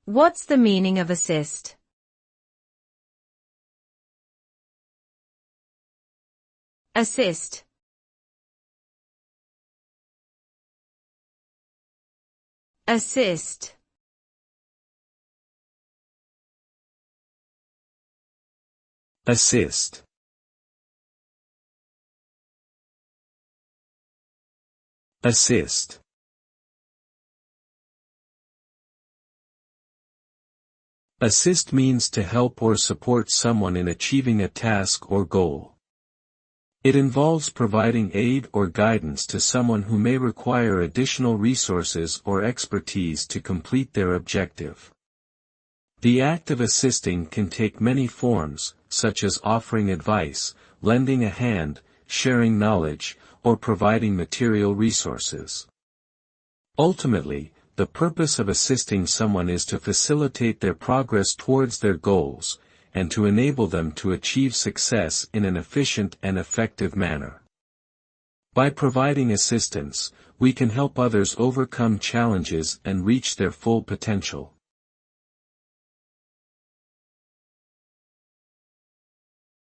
What's the meaning of assist? Assist. Assist. Assist. Assist. Assist means to help or support someone in achieving a task or goal. It involves providing aid or guidance to someone who may require additional resources or expertise to complete their objective. The act of assisting can take many forms, such as offering advice, lending a hand, sharing knowledge, or providing material resources. Ultimately, the purpose of assisting someone is to facilitate their progress towards their goals, and to enable them to achieve success in an efficient and effective manner. By providing assistance, we can help others overcome challenges and reach their full potential.